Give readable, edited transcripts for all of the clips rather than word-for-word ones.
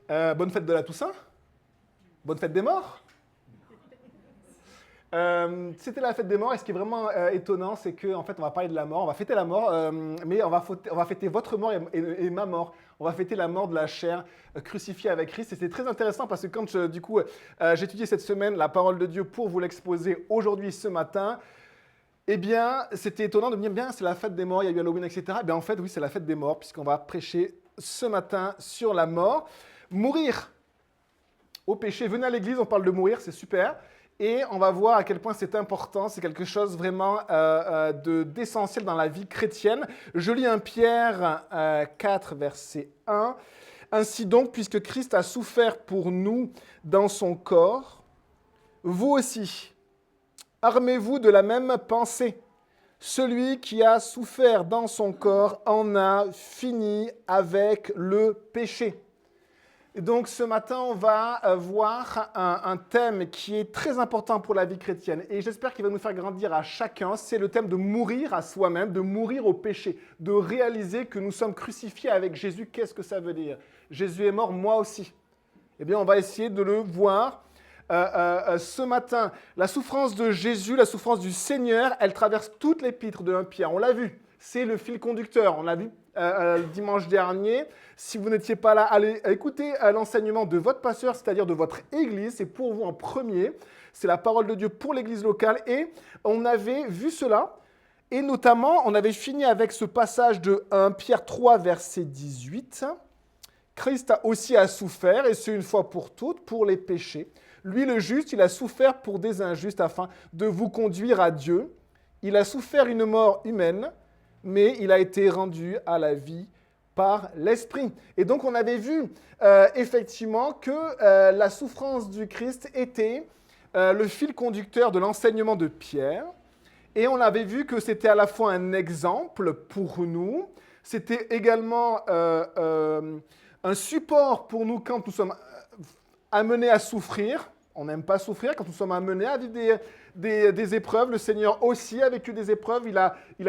Bonne fête de la Toussaint. Bonne fête des morts. C'était la fête des morts et ce qui est vraiment étonnant, c'est qu'en fait, on va parler de la mort, on va fêter la mort, mais on va fêter votre mort et ma mort. On va fêter la mort de la chair crucifiée avec Christ. Et c'est très intéressant parce que quand j'ai étudié cette semaine la parole de Dieu pour vous l'exposer aujourd'hui, ce matin, eh bien, c'était étonnant de me dire, bien, c'est la fête des morts, il y a eu Halloween, etc. Eh bien, en fait, oui, c'est la fête des morts puisqu'on va prêcher ce matin sur la mort. Mourir au péché. Venez à l'église, on parle de mourir, c'est super. Et on va voir à quel point c'est important, c'est quelque chose vraiment d'essentiel dans la vie chrétienne. Je lis 1 Pierre 4, verset 1. Ainsi donc, puisque Christ a souffert pour nous dans son corps, vous aussi, armez-vous de la même pensée. Celui qui a souffert dans son corps en a fini avec le péché. Et donc ce matin, on va voir un thème qui est très important pour la vie chrétienne et j'espère qu'il va nous faire grandir à chacun. C'est le thème de mourir à soi-même, de mourir au péché, de réaliser que nous sommes crucifiés avec Jésus. Qu'est-ce que ça veut dire? Jésus est mort, moi aussi. Eh bien, on va essayer de le voir ce matin. La souffrance de Jésus, la souffrance du Seigneur, elle traverse toute l'épître de 1 Pierre. On l'a vu, c'est le fil conducteur. On l'a vu dimanche dernier. Si vous n'étiez pas là, allez écouter l'enseignement de votre pasteur, c'est-à-dire de votre église. C'est pour vous en premier. C'est la parole de Dieu pour l'église locale. Et on avait vu cela. Et notamment, on avait fini avec ce passage de 1 Pierre 3, verset 18. Christ aussi a souffert, et c'est une fois pour toutes, pour les péchés. Lui, le juste, il a souffert pour des injustes afin de vous conduire à Dieu. Il a souffert une mort humaine, mais il a été rendu à la vie par l'Esprit. Et donc, on avait vu effectivement que la souffrance du Christ était le fil conducteur de l'enseignement de Pierre. Et on avait vu que c'était à la fois un exemple pour nous, c'était également un support pour nous quand nous sommes amenés à souffrir. On n'aime pas souffrir quand nous sommes amenés à vivre des épreuves. Le Seigneur aussi a vécu des épreuves. Il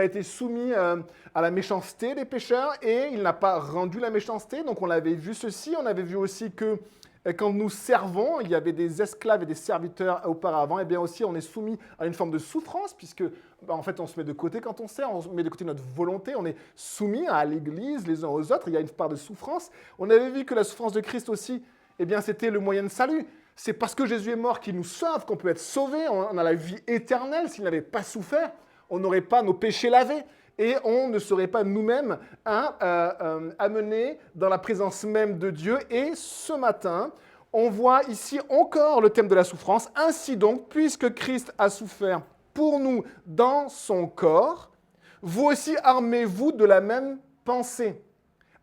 a été soumis à la méchanceté des pécheurs et il n'a pas rendu la méchanceté. Donc on avait vu ceci. On avait vu aussi que quand nous servons, il y avait des esclaves et des serviteurs auparavant. Et bien aussi, on est soumis à une forme de souffrance puisque, en fait, on se met de côté quand on sert. On met de côté notre volonté. On est soumis à l'Église les uns aux autres. Il y a une part de souffrance. On avait vu que la souffrance de Christ aussi, eh bien, c'était le moyen de salut. C'est parce que Jésus est mort qu'il nous sauve, qu'on peut être sauvé, on a la vie éternelle. S'il n'avait pas souffert, on n'aurait pas nos péchés lavés et on ne serait pas nous-mêmes amenés dans la présence même de Dieu. Et ce matin, on voit ici encore le thème de la souffrance. Ainsi donc, puisque Christ a souffert pour nous dans son corps, vous aussi armez-vous de la même pensée.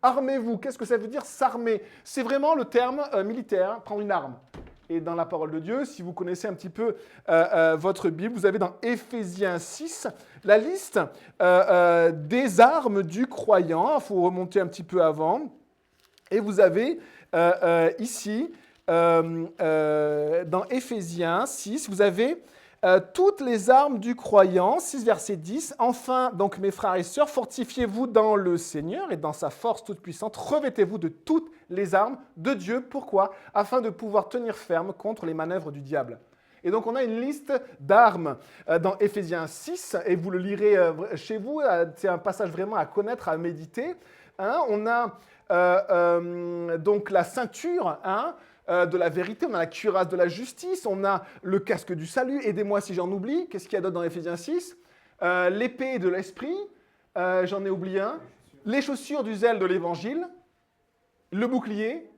Armez-vous, qu'est-ce que ça veut dire s'armer? C'est vraiment le terme militaire, prendre une arme. Et dans la parole de Dieu, si vous connaissez un petit peu votre Bible, vous avez dans Éphésiens 6 la liste des armes du croyant. Il faut remonter un petit peu avant. Et vous avez ici, dans Éphésiens 6, vous avez toutes les armes du croyant, 6 verset 10. Enfin, donc mes frères et sœurs, fortifiez-vous dans le Seigneur et dans sa force toute puissante. Revêtez-vous de toutes les armes de Dieu. Pourquoi? Afin de pouvoir tenir ferme contre les manœuvres du diable. Et donc, on a une liste d'armes dans Éphésiens 6, et vous le lirez chez vous. C'est un passage vraiment à connaître, à méditer. On a donc la ceinture, de la vérité, on a la cuirasse de la justice, on a le casque du salut, aidez-moi si j'en oublie, qu'est-ce qu'il y a d'autre dans Éphésiens 6? L'épée de l'esprit, j'en ai oublié un, les chaussures du zèle de l'évangile, le bouclier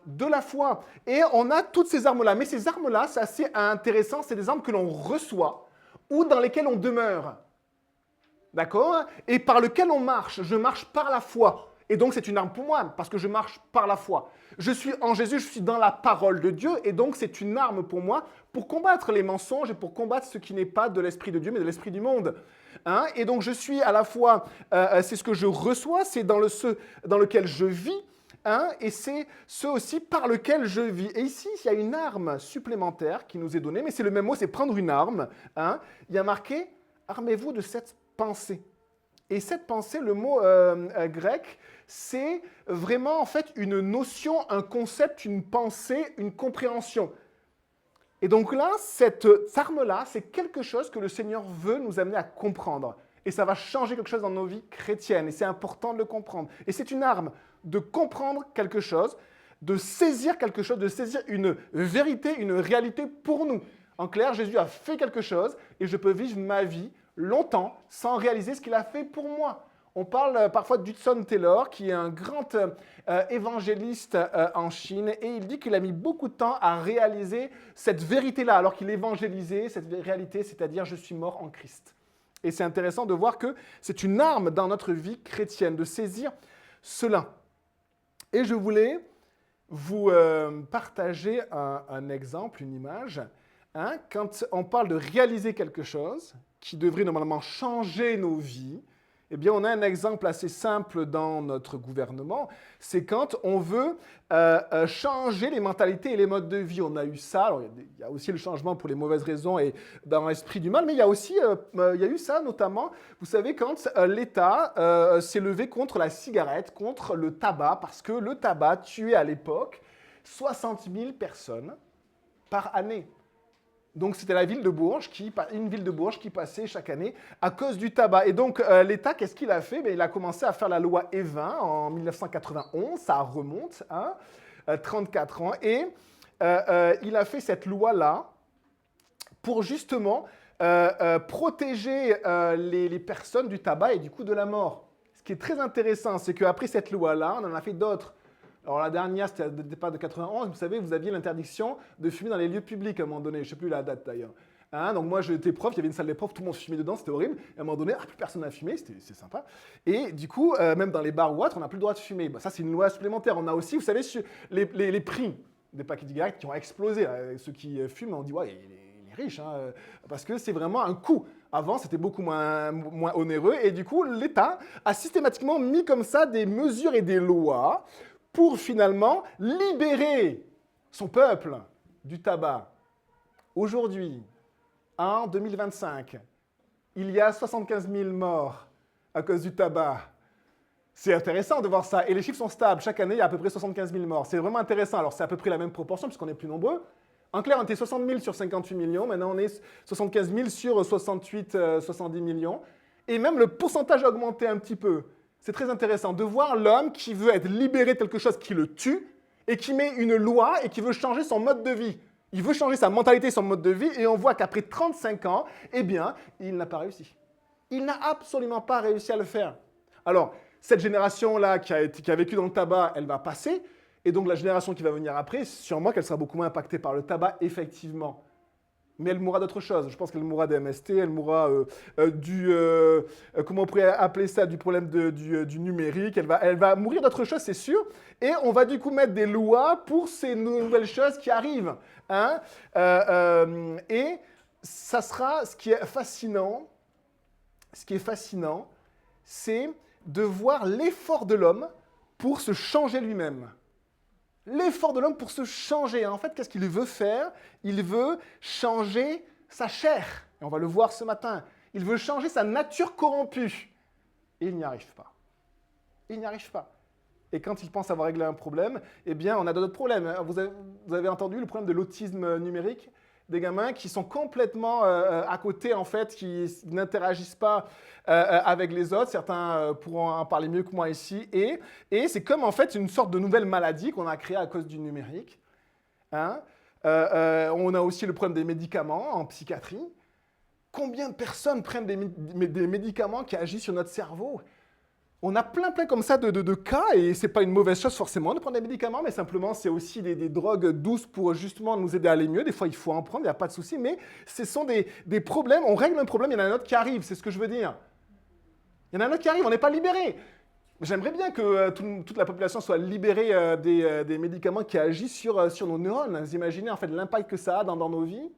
de la foi. Et on a toutes ces armes-là, mais ces armes-là, c'est assez intéressant, c'est des armes que l'on reçoit ou dans lesquelles on demeure. D'accord? Et par lequel on marche, je marche par la foi. Et donc, c'est une arme pour moi, parce que je marche par la foi. Je suis en Jésus, je suis dans la parole de Dieu, et donc c'est une arme pour moi pour combattre les mensonges et pour combattre ce qui n'est pas de l'esprit de Dieu, mais de l'esprit du monde. Et donc, je suis à la fois, c'est ce que je reçois, c'est ce dans lequel je vis, et c'est ce aussi par lequel je vis. Et ici, il y a une arme supplémentaire qui nous est donnée, mais c'est le même mot, c'est prendre une arme. Il y a marqué « armez-vous de cette pensée ». Et cette pensée, le mot grec, c'est vraiment en fait une notion, un concept, une pensée, une compréhension. Et donc là, cette arme-là, c'est quelque chose que le Seigneur veut nous amener à comprendre. Et ça va changer quelque chose dans nos vies chrétiennes. Et c'est important de le comprendre. Et c'est une arme de comprendre quelque chose, de saisir quelque chose, de saisir une vérité, une réalité pour nous. En clair, Jésus a fait quelque chose et je peux vivre ma vie longtemps sans réaliser ce qu'il a fait pour moi. On parle parfois d'Hudson Taylor, qui est un grand évangéliste en Chine, et il dit qu'il a mis beaucoup de temps à réaliser cette vérité-là, alors qu'il évangélisait cette réalité, c'est-à-dire « je suis mort en Christ ». Et c'est intéressant de voir que c'est une arme dans notre vie chrétienne, de saisir cela. Et je voulais vous partager un exemple, une image. Hein, quand on parle de réaliser quelque chose qui devrait normalement changer nos vies, eh bien, on a un exemple assez simple dans notre gouvernement, c'est quand on veut changer les mentalités et les modes de vie. On a eu ça, alors il y a aussi le changement pour les mauvaises raisons et dans l'esprit du mal, mais il y a aussi il y a eu ça notamment, vous savez, quand l'État s'est levé contre la cigarette, contre le tabac, parce que le tabac tuait à l'époque 60 000 personnes par année. Donc, c'était la ville de Bourges, une ville de Bourges qui passait chaque année à cause du tabac. Et donc, l'État, qu'est-ce qu'il a fait? Il a commencé à faire la loi Evin en 1991, ça remonte, hein, 34 ans. Et il a fait cette loi-là pour justement protéger les personnes du tabac et du coup de la mort. Ce qui est très intéressant, c'est qu'après cette loi-là, on en a fait d'autres. Alors la dernière, c'était le départ de 91, vous savez, vous aviez l'interdiction de fumer dans les lieux publics à un moment donné, je ne sais plus la date d'ailleurs. Hein, donc moi j'étais prof, il y avait une salle des profs, tout le monde fumait dedans, c'était horrible. Et à un moment donné, plus personne n'a fumé, c'est sympa. Et du coup, même dans les bars ou autres, on n'a plus le droit de fumer. Ça c'est une loi supplémentaire. On a aussi, vous savez, les prix des paquets de cigarettes qui ont explosé. Ceux qui fument, on dit, ouais, il est riche, hein, parce que c'est vraiment un coût. Avant, c'était beaucoup moins onéreux. Et du coup, l'État a systématiquement mis comme ça des mesures et des lois pour finalement libérer son peuple du tabac. Aujourd'hui, en 2025, il y a 75 000 morts à cause du tabac. C'est intéressant de voir ça. Et les chiffres sont stables. Chaque année, il y a à peu près 75 000 morts. C'est vraiment intéressant. Alors, c'est à peu près la même proportion puisqu'on est plus nombreux. En clair, on était 60 000 sur 58 millions. Maintenant, on est 75 000 sur 70 millions. Et même le pourcentage a augmenté un petit peu. C'est très intéressant de voir l'homme qui veut être libéré de quelque chose qui le tue et qui met une loi et qui veut changer son mode de vie. Il veut changer sa mentalité, son mode de vie, et on voit qu'après 35 ans, eh bien, il n'a pas réussi. Il n'a absolument pas réussi à le faire. Alors, cette génération-là qui a vécu dans le tabac, elle va passer, et donc la génération qui va venir après, sûrement qu'elle sera beaucoup moins impactée par le tabac, effectivement. Mais elle mourra d'autre chose. Je pense qu'elle mourra des MST, elle mourra comment on pourrait appeler ça, du problème du numérique. Elle va mourir d'autre chose, c'est sûr. Et on va du coup mettre des lois pour ces nouvelles choses qui arrivent. Hein. Et ça sera ce qui est fascinant. Ce qui est fascinant, c'est de voir l'effort de l'homme pour se changer lui-même. L'effort de l'homme pour se changer. En fait, qu'est-ce qu'il veut faire? Il veut changer sa chair. Et on va le voir ce matin. Il veut changer sa nature corrompue. Et il n'y arrive pas. Il n'y arrive pas. Et quand il pense avoir réglé un problème, eh bien, on a d'autres problèmes. Vous avez entendu le problème de l'autisme numérique? Des gamins qui sont complètement à côté, en fait, qui n'interagissent pas avec les autres. Certains pourront en parler mieux que moi ici. Et c'est comme, en fait, une sorte de nouvelle maladie qu'on a créée à cause du numérique. Hein. On a aussi le problème des médicaments en psychiatrie. Combien de personnes prennent des médicaments qui agissent sur notre cerveau? On a plein comme ça de cas, et ce n'est pas une mauvaise chose forcément de prendre des médicaments, mais simplement c'est aussi des drogues douces pour justement nous aider à aller mieux. Des fois, il faut en prendre, il n'y a pas de souci, mais ce sont des problèmes. On règle un problème, il y en a un autre qui arrive, c'est ce que je veux dire. Il y en a un autre qui arrive, on n'est pas libéré. J'aimerais bien que toute la population soit libérée des médicaments qui agissent sur nos neurones. Vous imaginez en fait l'impact que ça a dans nos vies.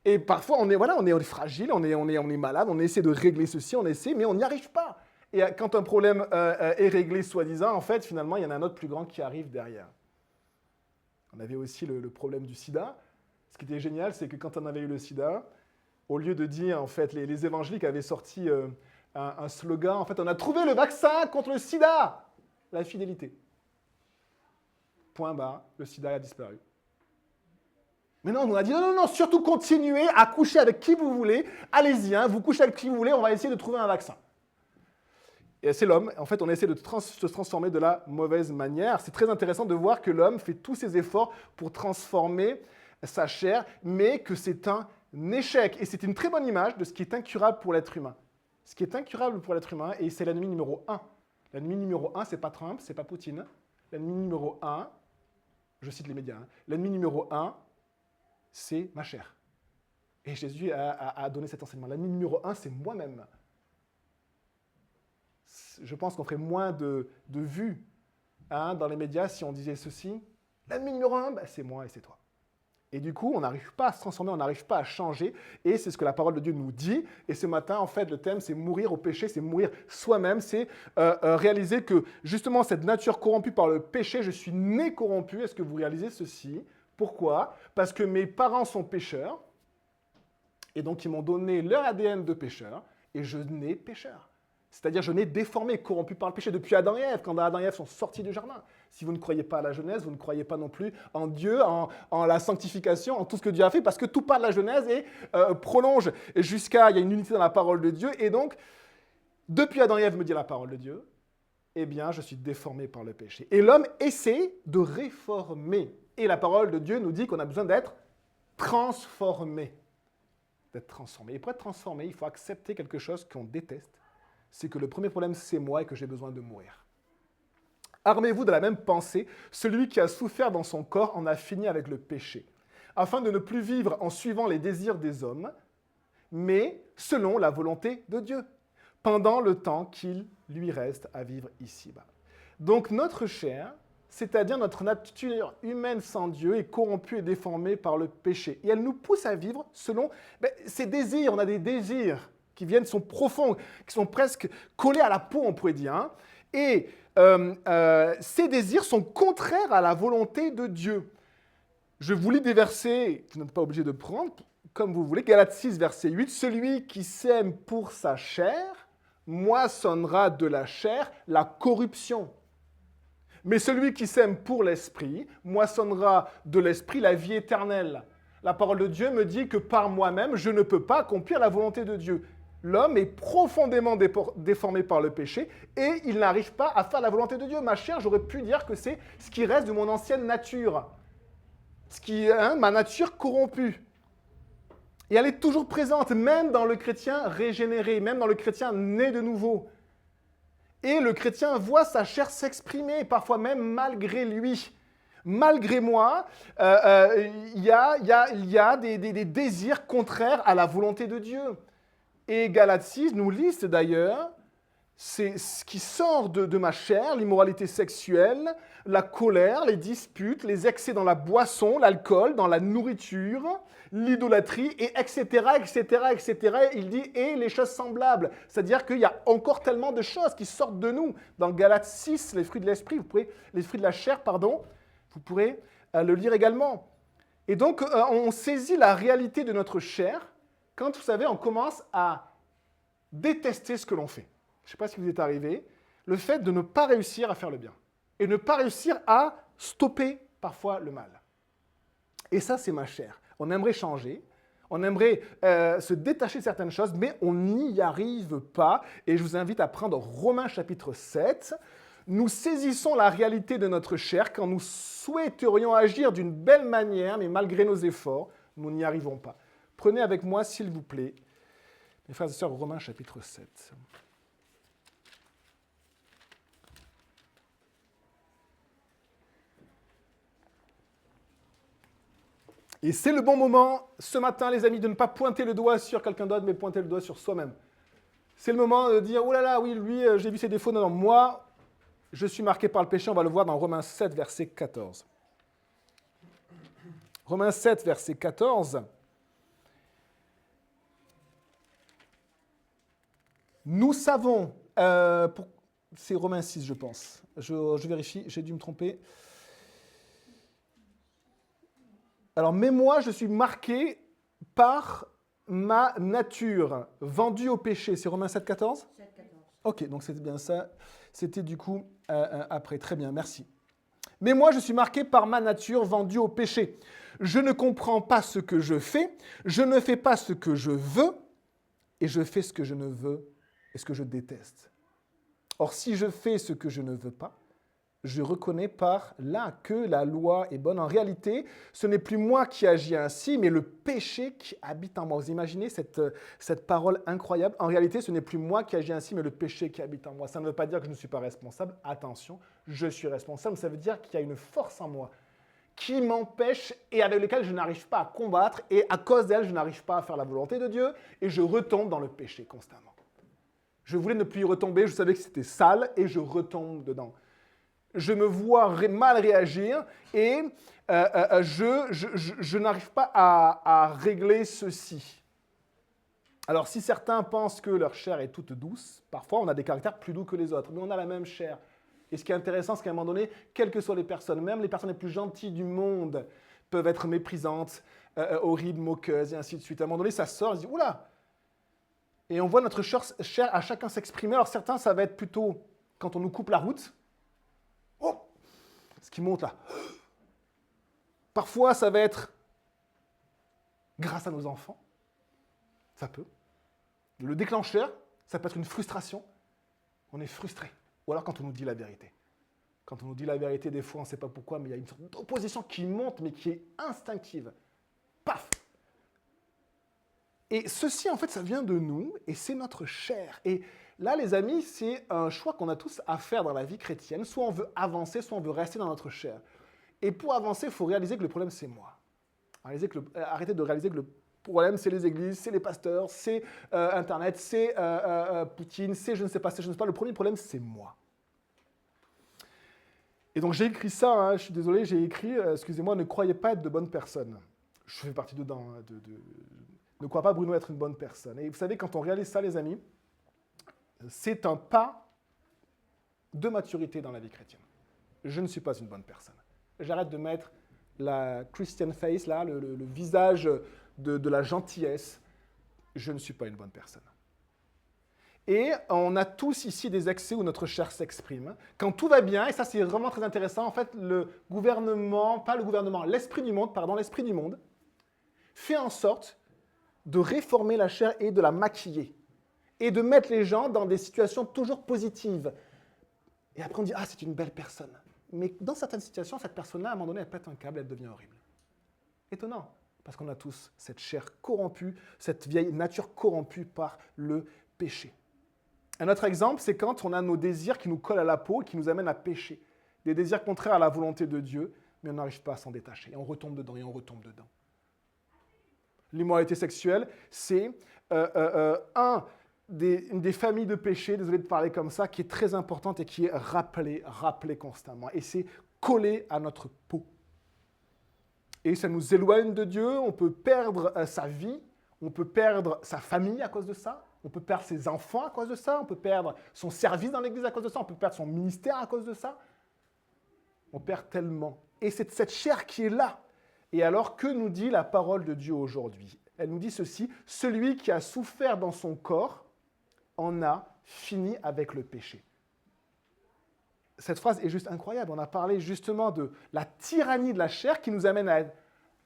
Et parfois, on est fragile, on est malade, on essaie de régler ceci, mais on n'y arrive pas. Et quand un problème est réglé, soi-disant, en fait, finalement, il y en a un autre plus grand qui arrive derrière. On avait aussi le problème du sida. Ce qui était génial, c'est que quand on avait eu le sida, au lieu de dire, en fait, les évangéliques avaient sorti un slogan. En fait, on a trouvé le vaccin contre le sida. La fidélité. Point barre, le sida a disparu. Mais non, on nous a dit non, surtout continuez à coucher avec qui vous voulez. Allez-y, vous couchez avec qui vous voulez, on va essayer de trouver un vaccin. Et c'est l'homme. En fait, on essaie de se transformer de la mauvaise manière. C'est très intéressant de voir que l'homme fait tous ses efforts pour transformer sa chair, mais que c'est un échec. Et c'est une très bonne image de ce qui est incurable pour l'être humain. Ce qui est incurable pour l'être humain, et c'est l'ennemi numéro 1. L'ennemi numéro 1, c'est pas Trump, c'est pas Poutine. L'ennemi numéro 1, je cite les médias, l'ennemi numéro 1, c'est ma chair. Et Jésus a donné cet enseignement. L'ennemi numéro 1, c'est moi-même. Je pense qu'on ferait moins de vues dans les médias si on disait ceci. L'ennemi numéro 1, c'est moi et c'est toi. Et du coup, on n'arrive pas à se transformer, on n'arrive pas à changer. Et c'est ce que la parole de Dieu nous dit. Et ce matin, en fait, le thème, c'est mourir au péché, c'est mourir soi-même, c'est réaliser que justement, cette nature corrompue par le péché, je suis né corrompu. Est-ce que vous réalisez ceci? Pourquoi? Parce que mes parents sont pécheurs. Et donc, ils m'ont donné leur ADN de pécheur. Et je nais pécheur. C'est-à-dire, je nais déformé, corrompu par le péché depuis Adam et Ève, quand Adam et Ève sont sortis du jardin. Si vous ne croyez pas à la Genèse, vous ne croyez pas non plus en Dieu, en la sanctification, en tout ce que Dieu a fait, parce que tout part de la Genèse et prolonge jusqu'à... Il y a une unité dans la parole de Dieu. Et donc, depuis Adam et Ève, me dit la parole de Dieu, eh bien, je suis déformé par le péché. Et l'homme essaie de réformer. Et la parole de Dieu nous dit qu'on a besoin d'être transformé. D'être transformé. Et pour être transformé, il faut accepter quelque chose qu'on déteste. C'est que le premier problème, c'est moi et que j'ai besoin de mourir. Armez-vous de la même pensée, celui qui a souffert dans son corps en a fini avec le péché, afin de ne plus vivre en suivant les désirs des hommes, mais selon la volonté de Dieu, pendant le temps qu'il lui reste à vivre ici-bas. Donc notre chair, c'est-à-dire notre nature humaine sans Dieu, est corrompue et déformée par le péché. Et elle nous pousse à vivre selon ces désirs. On a des désirs qui sont profonds, qui sont presque collés à la peau, on pourrait dire. Et ces désirs sont contraires à la volonté de Dieu. Je vous lis des versets que vous n'êtes pas obligé de prendre, comme vous voulez. Galates 6, verset 8. « Celui qui sème pour sa chair moissonnera de la chair la corruption. Mais celui qui sème pour l'esprit moissonnera de l'esprit la vie éternelle. » La parole de Dieu me dit que par moi-même, je ne peux pas accomplir la volonté de Dieu. L'homme est profondément déformé par le péché et il n'arrive pas à faire la volonté de Dieu. Ma chair, j'aurais pu dire que c'est ce qui reste de mon ancienne nature, ma nature corrompue. Et elle est toujours présente, même dans le chrétien régénéré, même dans le chrétien né de nouveau. Et le chrétien voit sa chair s'exprimer, parfois même malgré lui. Malgré moi, il y a des désirs contraires à la volonté de Dieu. Et Galates 6 nous liste d'ailleurs, c'est ce qui sort de ma chair, l'immoralité sexuelle, la colère, les disputes, les excès dans la boisson, l'alcool, dans la nourriture, l'idolâtrie, et etc., etc., etc. Il dit « et les choses semblables ». C'est-à-dire qu'il y a encore tellement de choses qui sortent de nous. Dans Galates 6, les fruits de l'esprit, les fruits de la chair, vous pourrez le lire également. Et donc, on saisit la réalité de notre chair quand, vous savez, on commence à détester ce que l'on fait. Je ne sais pas si vous êtes arrivé, le fait de ne pas réussir à faire le bien et ne pas réussir à stopper parfois le mal. Et ça, c'est ma chair. On aimerait changer, on aimerait se détacher de certaines choses, mais on n'y arrive pas. Et je vous invite à prendre Romains chapitre 7. Nous saisissons la réalité de notre chair quand nous souhaiterions agir d'une belle manière, mais malgré nos efforts, nous n'y arrivons pas. Prenez avec moi, s'il vous plaît, mes frères et sœurs, Romains chapitre 7. Et c'est le bon moment, ce matin, les amis, de ne pas pointer le doigt sur quelqu'un d'autre, mais pointer le doigt sur soi-même. C'est le moment de dire, oh là là, oui, lui, j'ai vu ses défauts. Non, non, moi, je suis marqué par le péché. On va le voir dans Romains 7, verset 14. Romains 7, verset 14. Nous savons, c'est Romains 6, je pense. Je vérifie, j'ai dû me tromper. Alors, mais moi, je suis marqué par ma nature vendue au péché. C'est Romains 7, 14 ? 7, 14. Ok, donc c'est bien ça. C'était du coup après. Très bien, merci. Mais moi, je suis marqué par ma nature vendue au péché. Je ne comprends pas ce que je fais, je ne fais pas ce que je veux, et je fais ce que je ne veux et ce que je déteste. Or, si je fais ce que je ne veux pas, je reconnais par là que la loi est bonne. En réalité, ce n'est plus moi qui agis ainsi, mais le péché qui habite en moi. Vous imaginez cette parole incroyable? En réalité, ce n'est plus moi qui agis ainsi, mais le péché qui habite en moi. Ça ne veut pas dire que je ne suis pas responsable. Attention, je suis responsable. Ça veut dire qu'il y a une force en moi qui m'empêche et avec laquelle je n'arrive pas à combattre. Et à cause d'elle, je n'arrive pas à faire la volonté de Dieu et je retombe dans le péché constamment. Je voulais ne plus y retomber. Je savais que c'était sale et je retombe dedans. Je me vois mal réagir et je n'arrive pas à régler ceci. Alors, si certains pensent que leur chair est toute douce, parfois on a des caractères plus doux que les autres, mais on a la même chair. Et ce qui est intéressant, c'est qu'à un moment donné, quelles que soient les personnes, même les personnes les plus gentilles du monde, peuvent être méprisantes, horribles, moqueuses, et ainsi de suite. À un moment donné, ça sort, on se dit « Oula !» Et on voit notre chair à chacun s'exprimer. Alors, certains, ça va être plutôt quand on nous coupe la route. Oh, ce qui monte là. Parfois, ça va être grâce à nos enfants. Ça peut. Le déclencheur, ça peut être une frustration. On est frustré. Ou alors quand on nous dit la vérité. Quand on nous dit la vérité, des fois, on ne sait pas pourquoi, mais il y a une sorte d'opposition qui monte, mais qui est instinctive. Paf! Et ceci, en fait, ça vient de nous, et c'est notre chair. Et là, les amis, c'est un choix qu'on a tous à faire dans la vie chrétienne. Soit on veut avancer, soit on veut rester dans notre chair. Et pour avancer, il faut réaliser que le problème, c'est moi. Arrêtez de réaliser que le problème, c'est les églises, c'est les pasteurs, c'est Internet, c'est Poutine, c'est je ne sais pas, c'est je ne sais pas. Le premier problème, c'est moi. Et donc, j'ai écrit ça, hein, je suis désolé, j'ai écrit, excusez-moi, ne croyez pas être de bonnes personnes. Je fais partie dedans. Ne crois pas, Bruno, être une bonne personne. Et vous savez, quand on réalise ça, les amis, c'est un pas de maturité dans la vie chrétienne. Je ne suis pas une bonne personne. J'arrête de mettre la Christian face, là, le visage de la gentillesse. Je ne suis pas une bonne personne. Et on a tous ici des excès où notre chair s'exprime. Quand tout va bien, et ça c'est vraiment très intéressant, en fait, l'esprit du monde fait en sorte de réformer la chair et de la maquiller. Et de mettre les gens dans des situations toujours positives. Et après on dit, ah c'est une belle personne. Mais dans certaines situations, cette personne-là, à un moment donné, elle pète un câble, elle devient horrible. Étonnant, parce qu'on a tous cette chair corrompue, cette vieille nature corrompue par le péché. Un autre exemple, c'est quand on a nos désirs qui nous collent à la peau et qui nous amènent à pécher. Des désirs contraires à la volonté de Dieu, mais on n'arrive pas à s'en détacher. Et on retombe dedans, et on retombe dedans. L'immoralité sexuelle, c'est une des familles de péché, désolé de parler comme ça, qui est très importante et qui est rappelée constamment. Et c'est collé à notre peau. Et ça nous éloigne de Dieu, on peut perdre sa vie, on peut perdre sa famille à cause de ça, on peut perdre ses enfants à cause de ça, on peut perdre son service dans l'église à cause de ça, on peut perdre son ministère à cause de ça. On perd tellement. Et c'est cette chair qui est là. Et alors, que nous dit la parole de Dieu aujourd'hui? Elle nous dit ceci, « Celui qui a souffert dans son corps en a fini avec le péché. » Cette phrase est juste incroyable. On a parlé justement de la tyrannie de la chair qui nous amène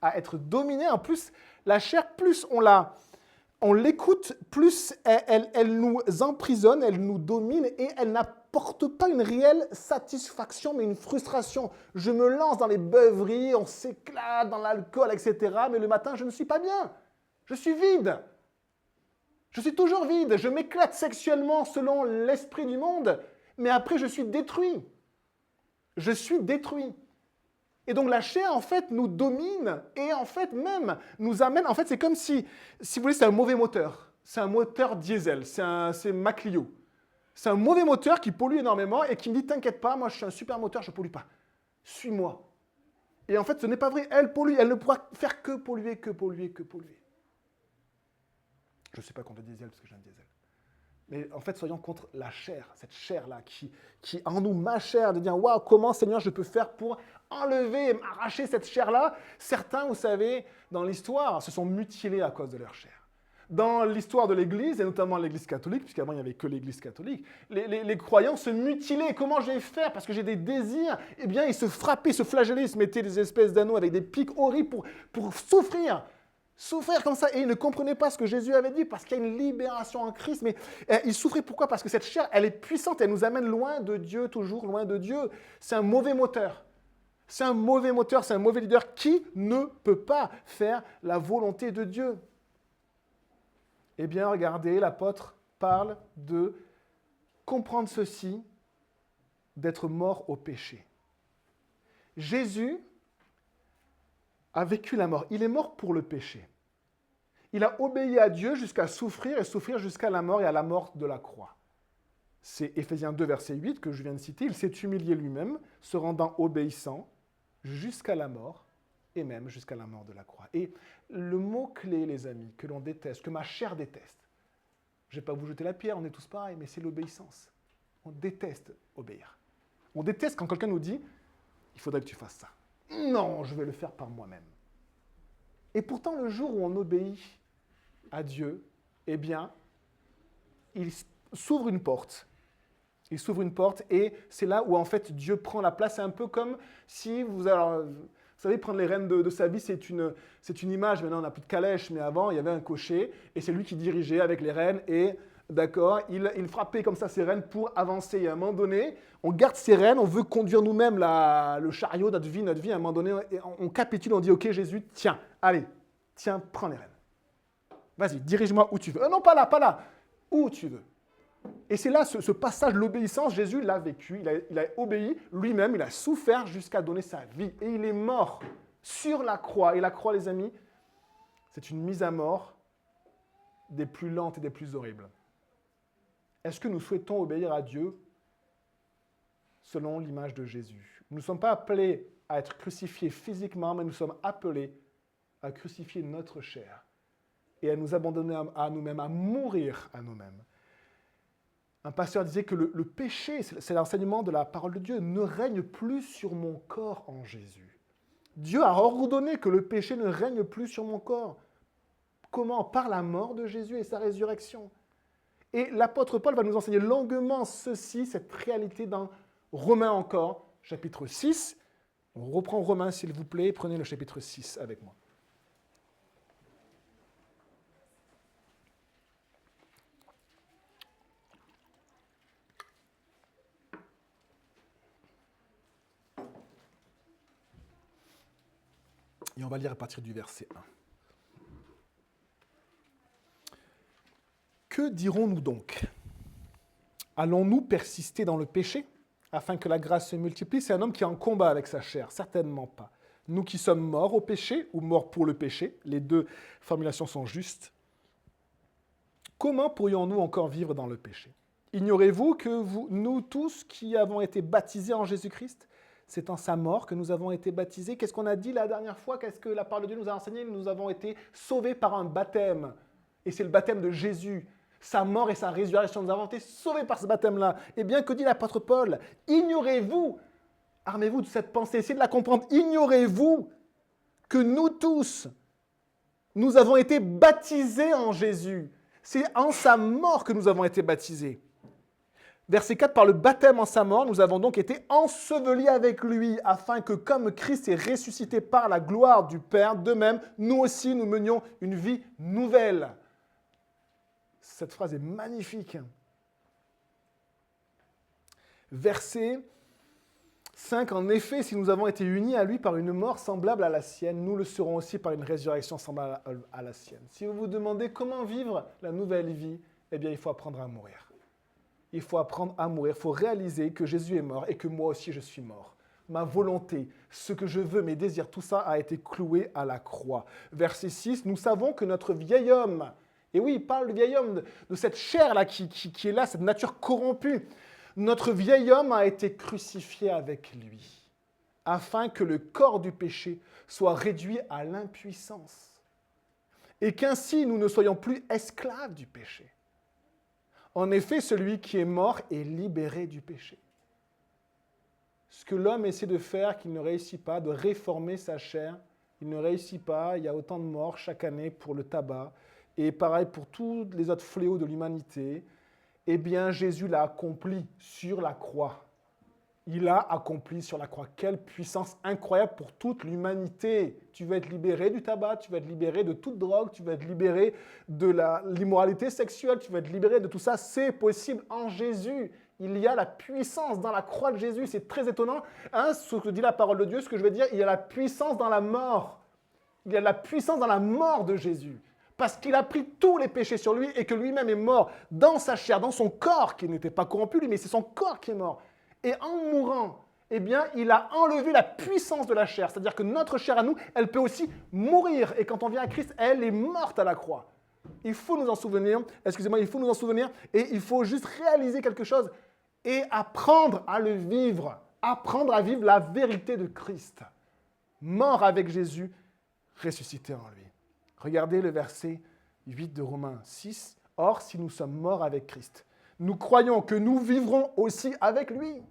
à être dominés. En plus, la chair, plus on l'écoute, plus elle nous emprisonne, elle nous domine et elle n'apporte pas une réelle satisfaction, mais une frustration. Je me lance dans les beuveries, on s'éclate dans l'alcool, etc. Mais le matin, je ne suis pas bien. Je suis vide. Je suis toujours vide. Je m'éclate sexuellement selon l'esprit du monde, mais après, je suis détruit. Je suis détruit. Et donc la chair, en fait, nous domine et en fait même nous amène... En fait, c'est comme si vous voulez, c'est un mauvais moteur. C'est un moteur diesel, c'est ma Clio. C'est un mauvais moteur qui pollue énormément et qui me dit « T'inquiète pas, moi je suis un super moteur, je ne pollue pas. Suis-moi. » Et en fait, ce n'est pas vrai. Elle pollue, elle ne pourra faire que polluer, que polluer, que polluer. Je ne sais pas contre le diesel parce que j'ai un diesel. Mais en fait, soyons contre la chair, cette chair-là qui en nous, ma chair, de dire « Waouh, comment Seigneur je peux faire pour enlever, m'arracher cette chair-là » Certains, vous savez, dans l'histoire, se sont mutilés à cause de leur chair. Dans l'histoire de l'Église, et notamment l'Église catholique, puisqu'avant il n'y avait que l'Église catholique, les croyants se mutilaient. Comment je vais faire? Parce que j'ai des désirs. Eh bien, ils se frappaient, se flagellaient, ils se mettaient des espèces d'anneaux avec des pics horribles pour souffrir. Souffrir comme ça. Et ils ne comprenaient pas ce que Jésus avait dit, parce qu'il y a une libération en Christ. Mais ils souffraient pourquoi? Parce que cette chair, elle est puissante, elle nous amène loin de Dieu, toujours loin de Dieu. C'est un mauvais moteur. C'est un mauvais moteur, c'est un mauvais leader qui ne peut pas faire la volonté de Dieu. Eh bien, regardez, l'apôtre parle de comprendre ceci, d'être mort au péché. Jésus a vécu la mort. Il est mort pour le péché. Il a obéi à Dieu jusqu'à souffrir et souffrir jusqu'à la mort et à la mort de la croix. C'est Éphésiens 2, verset 8 que je viens de citer. Il s'est humilié lui-même, se rendant obéissant jusqu'à la mort, et même jusqu'à la mort de la croix. Et le mot-clé, les amis, que l'on déteste, que ma chair déteste, je ne vais pas vous jeter la pierre, on est tous pareils, mais c'est l'obéissance. On déteste obéir. On déteste quand quelqu'un nous dit « il faudrait que tu fasses ça ». Non, je vais le faire par moi-même. Et pourtant, le jour où on obéit à Dieu, eh bien, il s'ouvre une porte. Il s'ouvre une porte et c'est là où en fait Dieu prend la place. C'est un peu comme si vous savez, prendre les rênes de sa vie, c'est une image. Maintenant, on n'a plus de calèche, mais avant, il y avait un cocher et c'est lui qui dirigeait avec les rênes et d'accord, il frappait comme ça ses rênes pour avancer. Et à un moment donné, on garde ses rênes, on veut conduire nous-mêmes le chariot, notre vie. À un moment donné, on capitule, on dit « Ok, Jésus, tiens, allez, tiens, prends les rênes. Vas-y, dirige-moi où tu veux. Non, pas là, où tu veux. » Et c'est là, ce passage de l'obéissance, Jésus l'a vécu, il a obéi lui-même, il a souffert jusqu'à donner sa vie. Et il est mort sur la croix. Et la croix, les amis, c'est une mise à mort des plus lentes et des plus horribles. Est-ce que nous souhaitons obéir à Dieu selon l'image de Jésus? Nous ne sommes pas appelés à être crucifiés physiquement, mais nous sommes appelés à crucifier notre chair et à nous abandonner à nous-mêmes, à mourir à nous-mêmes. Un pasteur disait que le péché, c'est l'enseignement de la parole de Dieu, ne règne plus sur mon corps en Jésus. Dieu a ordonné que le péché ne règne plus sur mon corps. Comment? Par la mort de Jésus et sa résurrection. Et l'apôtre Paul va nous enseigner longuement ceci, cette réalité dans Romains encore, chapitre 6. On reprend Romains, s'il vous plaît, prenez le chapitre 6 avec moi. Et on va lire à partir du verset 1. Que dirons-nous donc? Allons-nous persister dans le péché afin que la grâce se multiplie? C'est un homme qui est en combat avec sa chair, certainement pas. Nous qui sommes morts au péché ou morts pour le péché, les deux formulations sont justes. Comment pourrions-nous encore vivre dans le péché? Ignorez-vous que nous tous qui avons été baptisés en Jésus-Christ, c'est en sa mort que nous avons été baptisés. Qu'est-ce qu'on a dit la dernière fois? Qu'est-ce que la parole de Dieu nous a enseigné? Nous avons été sauvés par un baptême. Et c'est le baptême de Jésus. Sa mort et sa résurrection, nous avons été sauvés par ce baptême-là. Eh bien, que dit l'apôtre Paul? Ignorez-vous, armez-vous de cette pensée, essayez de la comprendre. Ignorez-vous que nous tous, nous avons été baptisés en Jésus. C'est en sa mort que nous avons été baptisés. Verset 4, par le baptême en sa mort, nous avons donc été ensevelis avec lui, afin que comme Christ est ressuscité par la gloire du Père, de même, nous aussi, nous menions une vie nouvelle. Cette phrase est magnifique. Verset 5, en effet, si nous avons été unis à lui par une mort semblable à la sienne, nous le serons aussi par une résurrection semblable à la sienne. Si vous vous demandez comment vivre la nouvelle vie, eh bien, il faut apprendre à mourir. Il faut apprendre à mourir, il faut réaliser que Jésus est mort et que moi aussi je suis mort. Ma volonté, ce que je veux, mes désirs, tout ça a été cloué à la croix. Verset 6, nous savons que notre vieil homme, et oui, il parle du vieil homme, de cette chair-là qui est là, cette nature corrompue, notre vieil homme a été crucifié avec lui, afin que le corps du péché soit réduit à l'impuissance, et qu'ainsi nous ne soyons plus esclaves du péché. En effet, celui qui est mort est libéré du péché. Ce que l'homme essaie de faire, qu'il ne réussit pas, de réformer sa chair, il ne réussit pas, il y a autant de morts chaque année pour le tabac, Et pareil pour tous les autres fléaux de l'humanité, eh bien Jésus l'a accompli sur la croix. Il a accompli sur la croix. Quelle puissance incroyable pour toute l'humanité. Tu vas être libéré du tabac, tu vas être libéré de toute drogue, tu vas être libéré de l'immoralité sexuelle, tu vas être libéré de tout ça. C'est possible en Jésus. Il y a la puissance dans la croix de Jésus. C'est très étonnant. Hein, ce que dit la parole de Dieu, ce que je veux dire, il y a la puissance dans la mort. Il y a la puissance dans la mort de Jésus. Parce qu'il a pris tous les péchés sur lui et que lui-même est mort dans sa chair, dans son corps qui n'était pas corrompu, lui, mais c'est son corps qui est mort. Et en mourant, eh bien, il a enlevé la puissance de la chair. C'est-à-dire que notre chair à nous, elle peut aussi mourir. Et quand on vient à Christ, elle est morte à la croix. Il faut nous en souvenir, il faut nous en souvenir et il faut juste réaliser quelque chose et apprendre à le vivre. Apprendre à vivre la vérité de Christ. Mort avec Jésus, ressuscité en lui. Regardez le verset 8 de Romains 6. « Or, si nous sommes morts avec Christ, nous croyons que nous vivrons aussi avec lui.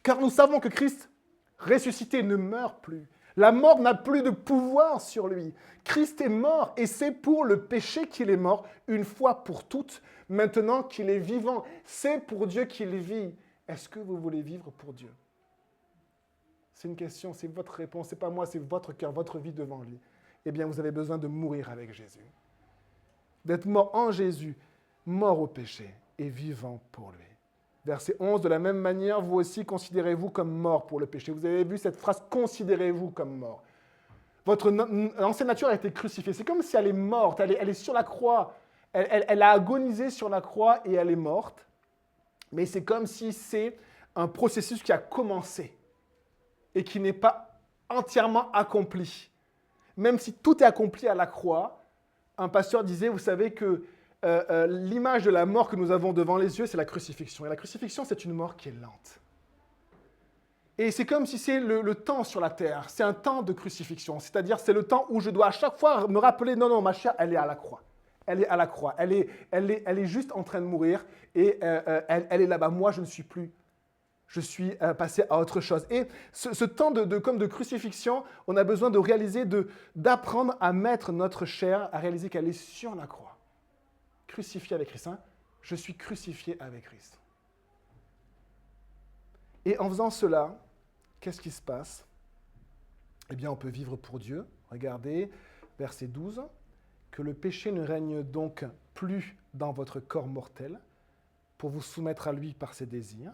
Car nous savons que Christ, ressuscité, ne meurt plus. La mort n'a plus de pouvoir sur lui. Christ est mort et c'est pour le péché qu'il est mort une fois pour toutes. Maintenant qu'il est vivant, c'est pour Dieu qu'il vit. Est-ce que vous voulez vivre pour Dieu? C'est une question, c'est votre réponse, c'est pas moi, c'est votre cœur, votre vie devant lui. Eh bien, vous avez besoin de mourir avec Jésus. D'être mort en Jésus, mort au péché et vivant pour lui. Verset 11, de la même manière, vous aussi considérez-vous comme mort pour le péché. Vous avez vu cette phrase, considérez-vous comme mort. Votre ancienne nature a été crucifiée. C'est comme si elle est morte, elle est sur la croix. Elle a agonisé sur la croix et elle est morte. Mais c'est comme si c'est un processus qui a commencé et qui n'est pas entièrement accompli. Même si tout est accompli à la croix, un pasteur disait, vous savez que l'image de la mort que nous avons devant les yeux, c'est la crucifixion. Et la crucifixion, c'est une mort qui est lente. Et c'est comme si c'est le temps sur la terre. C'est un temps de crucifixion. C'est-à-dire, c'est le temps où je dois à chaque fois me rappeler, non, ma chair, elle est à la croix. Elle est à la croix. Elle est juste en train de mourir. Et elle est là-bas. Moi, je ne suis plus. Je suis passé à autre chose. Et ce temps comme de crucifixion, on a besoin de réaliser, d'apprendre à mettre notre chair, à réaliser qu'elle est sur la croix. Crucifié avec Christ. Hein? Je suis crucifié avec Christ. Et en faisant cela, qu'est-ce qui se passe? Eh bien, on peut vivre pour Dieu. Regardez, verset 12. Que le péché ne règne donc plus dans votre corps mortel pour vous soumettre à lui par ses désirs.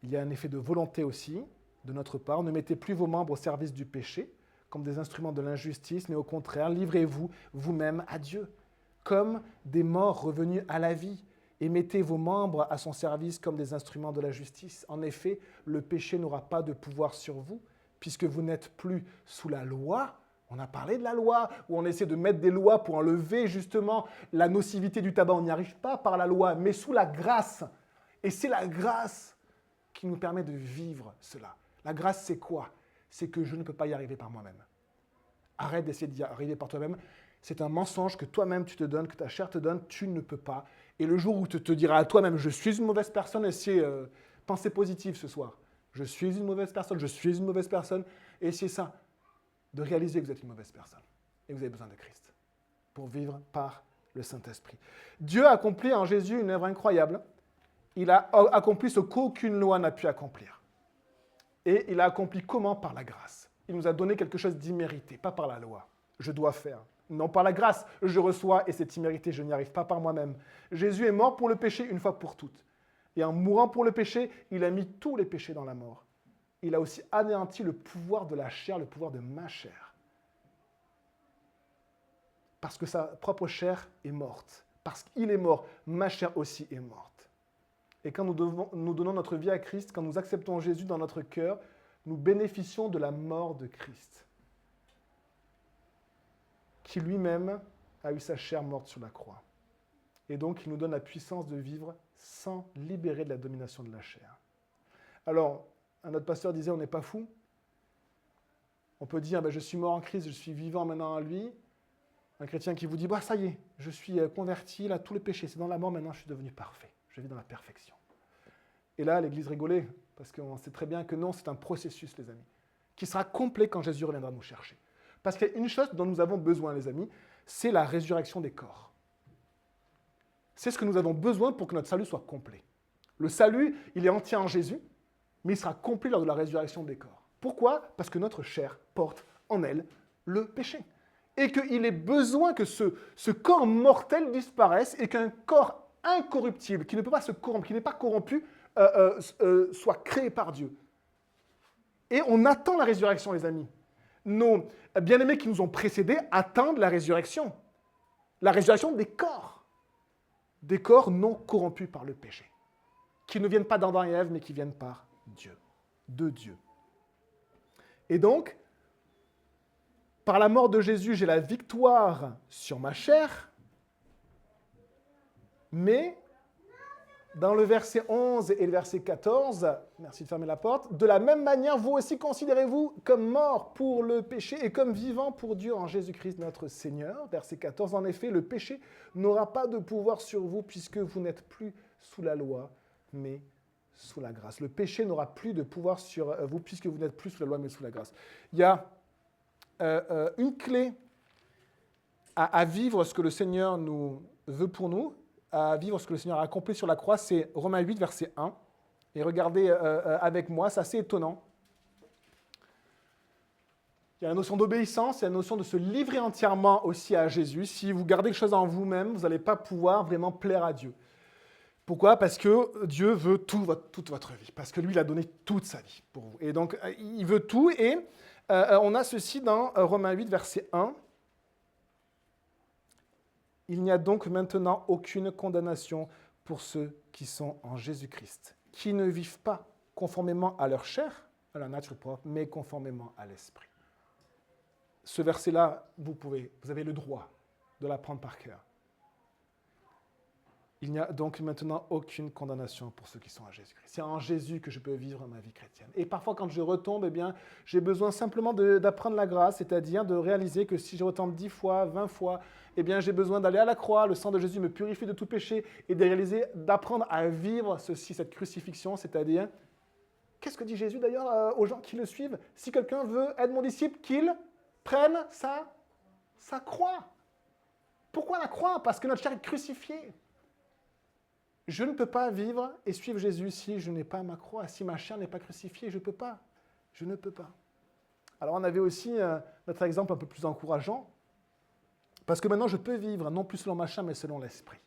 Il y a un effet de volonté aussi de notre part. Ne mettez plus vos membres au service du péché comme des instruments de l'injustice, mais au contraire, livrez-vous vous-même à Dieu comme des morts revenus à la vie, et mettez vos membres à son service comme des instruments de la justice. En effet, le péché n'aura pas de pouvoir sur vous, puisque vous n'êtes plus sous la loi. On a parlé de la loi, où on essaie de mettre des lois pour enlever justement la nocivité du tabac. On n'y arrive pas par la loi, mais sous la grâce. Et c'est la grâce qui nous permet de vivre cela. La grâce, c'est quoi? C'est que je ne peux pas y arriver par moi-même. Arrête d'essayer d'y arriver par toi-même. C'est un mensonge que toi-même tu te donnes, que ta chair te donne, tu ne peux pas. Et le jour où tu te diras à toi-même, je suis une mauvaise personne, essayez pensée positive ce soir. Je suis une mauvaise personne, je suis une mauvaise personne. Et c'est ça, de réaliser que vous êtes une mauvaise personne. Et vous avez besoin de Christ pour vivre par le Saint-Esprit. Dieu a accompli en Jésus une œuvre incroyable. Il a accompli ce qu'aucune loi n'a pu accomplir. Et il a accompli comment? Par la grâce. Il nous a donné quelque chose d'immérité, pas par la loi. Je dois faire. Non, par la grâce, je reçois et c'est immérité, je n'y arrive pas par moi-même. Jésus est mort pour le péché une fois pour toutes. Et en mourant pour le péché, il a mis tous les péchés dans la mort. Il a aussi anéanti le pouvoir de la chair, le pouvoir de ma chair. Parce que sa propre chair est morte. Parce qu'il est mort, ma chair aussi est morte. Et quand nous donnons notre vie à Christ, quand nous acceptons Jésus dans notre cœur, nous bénéficions de la mort de Christ, qui lui-même a eu sa chair morte sur la croix. Et donc, il nous donne la puissance de vivre sans libérer de la domination de la chair. Alors, un autre pasteur disait, on n'est pas fou. On peut dire, je suis mort en Christ, je suis vivant maintenant en lui. Un chrétien qui vous dit, ça y est, je suis converti, là, tous les péchés, c'est dans la mort, maintenant je suis devenu parfait. Je vis dans la perfection. Et là, l'Église rigolait, parce qu'on sait très bien que non, c'est un processus, les amis, qui sera complet quand Jésus reviendra nous chercher. Parce qu'il y a une chose dont nous avons besoin, les amis, c'est la résurrection des corps. C'est ce que nous avons besoin pour que notre salut soit complet. Le salut, il est entier en Jésus, mais il sera complet lors de la résurrection des corps. Pourquoi? Parce que notre chair porte en elle le péché. Et qu'il ait besoin que ce corps mortel disparaisse et qu'un corps incorruptible, qui ne peut pas se corrompre, qui n'est pas corrompu, soit créé par Dieu. Et on attend la résurrection, les amis. Nos bien-aimés qui nous ont précédés attendent la résurrection des corps non corrompus par le péché, qui ne viennent pas d'Adam et Ève, mais qui viennent par Dieu, de Dieu. Et donc, par la mort de Jésus, j'ai la victoire sur ma chair, mais dans le verset 11 et le verset 14, merci de fermer la porte, de la même manière, vous aussi considérez-vous comme morts pour le péché et comme vivants pour Dieu en Jésus-Christ notre Seigneur. Verset 14, en effet, le péché n'aura pas de pouvoir sur vous puisque vous n'êtes plus sous la loi, mais sous la grâce. Le péché n'aura plus de pouvoir sur vous puisque vous n'êtes plus sous la loi, mais sous la grâce. Il y a une clé à vivre ce que le Seigneur nous veut pour nous, à vivre ce que le Seigneur a accompli sur la croix, c'est Romains 8, verset 1. Et regardez avec moi, c'est assez étonnant. Il y a la notion d'obéissance, il y a la notion de se livrer entièrement aussi à Jésus. Si vous gardez quelque chose en vous-même, vous n'allez pas pouvoir vraiment plaire à Dieu. Pourquoi? Parce que Dieu veut toute votre vie. Parce que lui, il a donné toute sa vie pour vous. Et donc, il veut tout. Et on a ceci dans Romains 8, verset 1. Il n'y a donc maintenant aucune condamnation pour ceux qui sont en Jésus-Christ, qui ne vivent pas conformément à leur chair, à la nature propre, mais conformément à l'esprit. Ce verset-là, vous avez le droit de l'apprendre par cœur. Il n'y a donc maintenant aucune condamnation pour ceux qui sont en Jésus-Christ. C'est en Jésus que je peux vivre ma vie chrétienne. Et parfois, quand je retombe, eh bien, j'ai besoin simplement d'apprendre la grâce, c'est-à-dire de réaliser que si je retombe 10 fois, 20 fois, eh bien, j'ai besoin d'aller à la croix, le sang de Jésus me purifie de tout péché, et d'apprendre à vivre cette crucifixion, c'est-à-dire, qu'est-ce que dit Jésus d'ailleurs aux gens qui le suivent? Si quelqu'un veut être mon disciple, qu'il prenne sa croix. Pourquoi la croix? Parce que notre chair est crucifiée. Je ne peux pas vivre et suivre Jésus si je n'ai pas ma croix, si ma chair n'est pas crucifiée, je ne peux pas. Je ne peux pas. Alors on avait aussi notre exemple un peu plus encourageant, parce que maintenant je peux vivre non plus selon ma chair, mais selon l'esprit.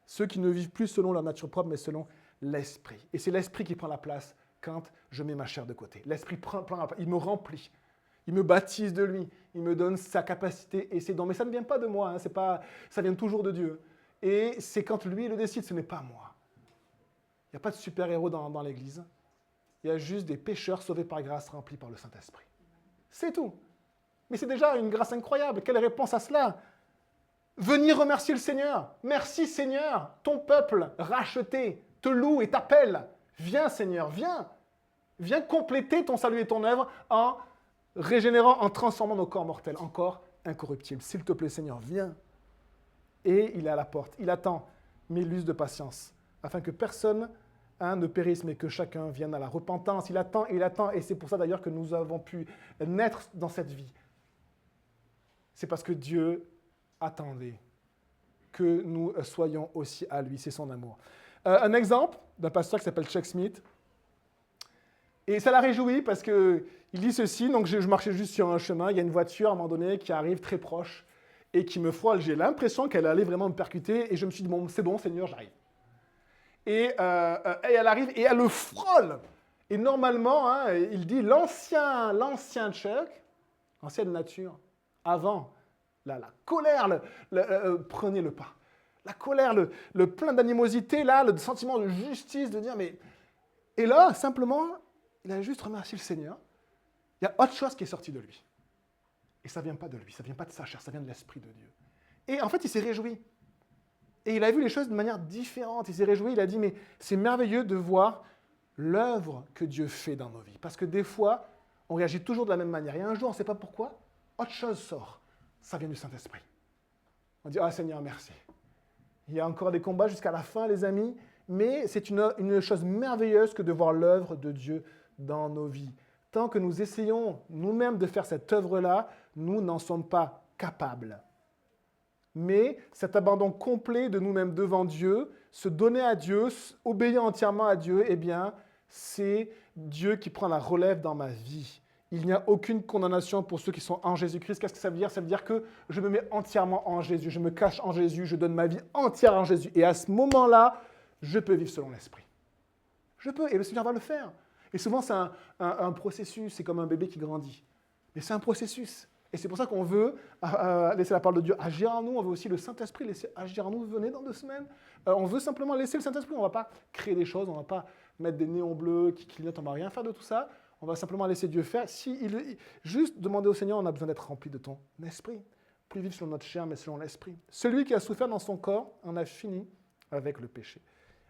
Ceux qui ne vivent plus selon leur nature propre, mais selon l'esprit. Et c'est l'esprit qui prend la place quand je mets ma chair de côté. L'esprit prend la place, il me remplit. Il me baptise de lui, il me donne sa capacité et ses dons. Mais ça ne vient pas de moi, ça vient toujours de Dieu. Et c'est quand lui le décide, ce n'est pas moi. Il n'y a pas de super-héros dans l'Église. Il y a juste des pécheurs sauvés par grâce, remplis par le Saint-Esprit. C'est tout. Mais c'est déjà une grâce incroyable. Quelle réponse à cela? Venir remercier le Seigneur. Merci Seigneur, ton peuple racheté te loue et t'appelle. Viens Seigneur, viens. Viens compléter ton salut et ton œuvre en régénérant, en transformant nos corps mortels en corps incorruptibles. S'il te plaît Seigneur, viens. Et il est à la porte. Il attend, mais il use de patience, afin que personne ne périsse, mais que chacun vienne à la repentance. Il attend, et c'est pour ça d'ailleurs que nous avons pu naître dans cette vie. C'est parce que Dieu attendait que nous soyons aussi à lui. C'est son amour. Un exemple d'un pasteur qui s'appelle Chuck Smith. Et ça l'a réjoui parce qu'il dit ceci. Donc je marchais juste sur un chemin. Il y a une voiture à un moment donné qui arrive très proche et qui me frôle. J'ai l'impression qu'elle allait vraiment me percuter. Et je me suis dit, bon, c'est bon, Seigneur, j'arrive. Et elle arrive et elle le frôle. Et normalement, il dit, l'ancien Chuck, ancienne nature, avant, la colère prenait le pas. La colère, le plein d'animosité, là, le sentiment de justice, de dire, mais... Et là, simplement, il a juste remercié le Seigneur. Il y a autre chose qui est sortie de lui. Et ça ne vient pas de lui, ça ne vient pas de sa chair, ça vient de l'Esprit de Dieu. Et en fait, il s'est réjoui. Et il a vu les choses de manière différente. Il s'est réjoui, il a dit, mais c'est merveilleux de voir l'œuvre que Dieu fait dans nos vies. Parce que des fois, on réagit toujours de la même manière. Et un jour, on ne sait pas pourquoi, autre chose sort. Ça vient du Saint-Esprit. On dit, ah Seigneur, merci. Il y a encore des combats jusqu'à la fin, les amis, mais c'est une chose merveilleuse que de voir l'œuvre de Dieu dans nos vies. Tant que nous essayons nous-mêmes de faire cette œuvre-là, nous n'en sommes pas capables. Mais cet abandon complet de nous-mêmes devant Dieu, se donner à Dieu, obéir entièrement à Dieu, eh bien, c'est Dieu qui prend la relève dans ma vie. Il n'y a aucune condamnation pour ceux qui sont en Jésus-Christ. Qu'est-ce que ça veut dire? Ça veut dire que je me mets entièrement en Jésus, je me cache en Jésus, je donne ma vie entière en Jésus. Et à ce moment-là, je peux vivre selon l'Esprit. Je peux, et le Seigneur va le faire. Et souvent, c'est un processus, c'est comme un bébé qui grandit. Mais c'est un processus. Et c'est pour ça qu'on veut laisser la parole de Dieu agir en nous. On veut aussi le Saint-Esprit laisser agir en nous. Venez dans 2 semaines. On veut simplement laisser le Saint-Esprit. On ne va pas créer des choses, on ne va pas mettre des néons bleus qui clignotent, on ne va rien faire de tout ça. On va simplement laisser Dieu faire. Juste demander au Seigneur, on a besoin d'être rempli de ton esprit. Plus vivre selon notre chair, mais selon l'esprit. Celui qui a souffert dans son corps en a fini avec le péché,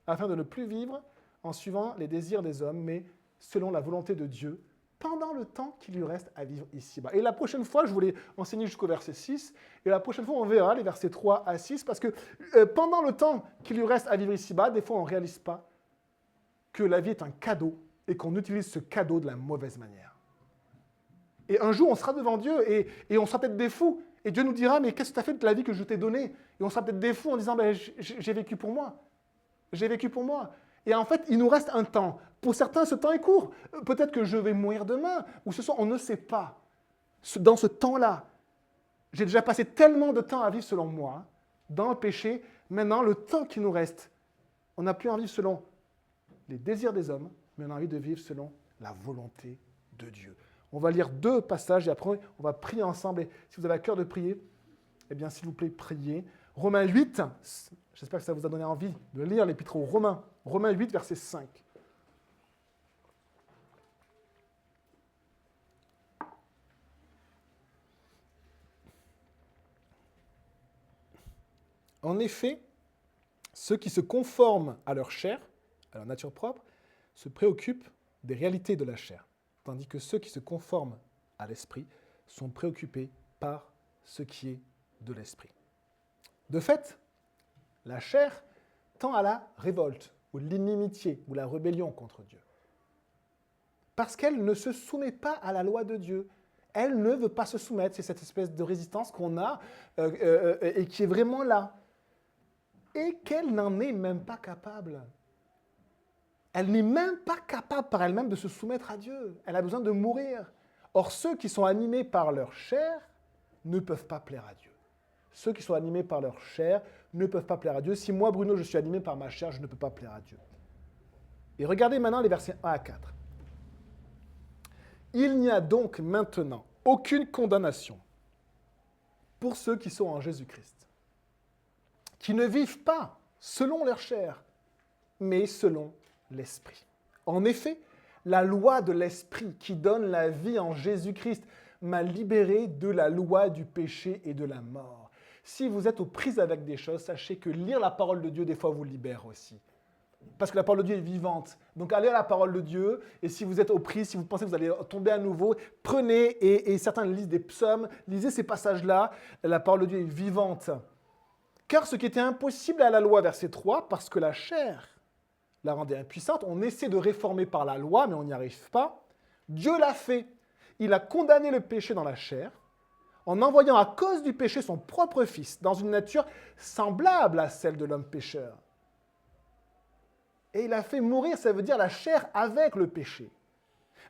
afin de ne plus vivre en suivant les désirs des hommes, mais selon la volonté de Dieu, pendant le temps qu'il lui reste à vivre ici-bas. Et la prochaine fois, je voulais enseigner jusqu'au verset 6, et la prochaine fois, on verra les versets 3 à 6, parce que pendant le temps qu'il lui reste à vivre ici-bas, des fois, on ne réalise pas que la vie est un cadeau, et qu'on utilise ce cadeau de la mauvaise manière. Et un jour, on sera devant Dieu, et on sera peut-être des fous, et Dieu nous dira, mais qu'est-ce que tu as fait de la vie que je t'ai donnée? Et on sera peut-être des fous en disant, ben, j'ai vécu pour moi. J'ai vécu pour moi. Et en fait, il nous reste un temps. Pour certains, ce temps est court. Peut-être que je vais mourir demain, ou ce soir, on ne sait pas. Dans ce temps-là, j'ai déjà passé tellement de temps à vivre selon moi, dans le péché. Maintenant, le temps qui nous reste, on n'a plus envie de vivre selon les désirs des hommes, mais on a envie de vivre selon la volonté de Dieu. On va lire 2 passages et après, on va prier ensemble. Et si vous avez à cœur de prier, eh bien, s'il vous plaît, priez. Romains 8, j'espère que ça vous a donné envie de lire l'épître aux Romains. Romains 8, verset 5. En effet, ceux qui se conforment à leur chair, à leur nature propre, se préoccupent des réalités de la chair, tandis que ceux qui se conforment à l'esprit sont préoccupés par ce qui est de l'esprit. De fait, la chair tend à la révolte, ou l'inimitié, ou la rébellion contre Dieu. Parce qu'elle ne se soumet pas à la loi de Dieu. Elle ne veut pas se soumettre. C'est cette espèce de résistance qu'on a et qui est vraiment là. Et qu'elle n'en est même pas capable. Elle n'est même pas capable par elle-même de se soumettre à Dieu. Elle a besoin de mourir. Or, ceux qui sont animés par leur chair ne peuvent pas plaire à Dieu. Ceux qui sont animés par leur chair ne peuvent pas plaire à Dieu. Si moi, Bruno, je suis animé par ma chair, je ne peux pas plaire à Dieu. Et regardez maintenant les versets 1 à 4. Il n'y a donc maintenant aucune condamnation pour ceux qui sont en Jésus-Christ, qui ne vivent pas selon leur chair, mais selon l'Esprit. En effet, la loi de l'Esprit qui donne la vie en Jésus-Christ m'a libéré de la loi du péché et de la mort. Si vous êtes aux prises avec des choses, sachez que lire la parole de Dieu, des fois, vous libère aussi. Parce que la parole de Dieu est vivante. Donc, allez à la parole de Dieu, et si vous êtes aux prises, si vous pensez que vous allez tomber à nouveau, prenez, et certains lisent des psaumes, lisez ces passages-là, la parole de Dieu est vivante. Car ce qui était impossible à la loi, verset 3, parce que la chair la rendait impuissante, on essaie de réformer par la loi, mais on n'y arrive pas. Dieu l'a fait. Il a condamné le péché dans la chair, en envoyant à cause du péché son propre Fils, dans une nature semblable à celle de l'homme pécheur. Et il a fait mourir, ça veut dire la chair avec le péché.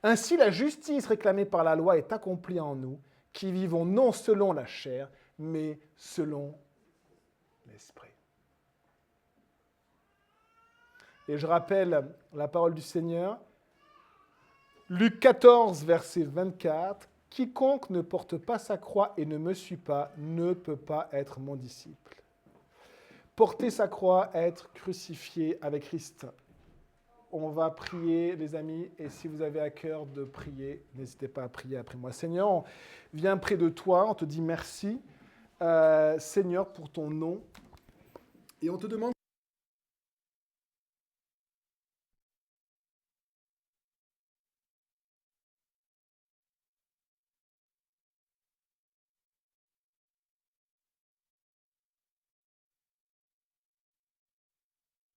Ainsi, la justice réclamée par la loi est accomplie en nous, qui vivons non selon la chair, mais selon l'Esprit. Et je rappelle la parole du Seigneur, Luc 14, verset 24, « Quiconque ne porte pas sa croix et ne me suit pas ne peut pas être mon disciple. » Porter sa croix, être crucifié avec Christ. On va prier, les amis, et si vous avez à cœur de prier, n'hésitez pas à prier après moi. Seigneur, on vient près de toi, on te dit merci, Seigneur, pour ton nom, et on te demande,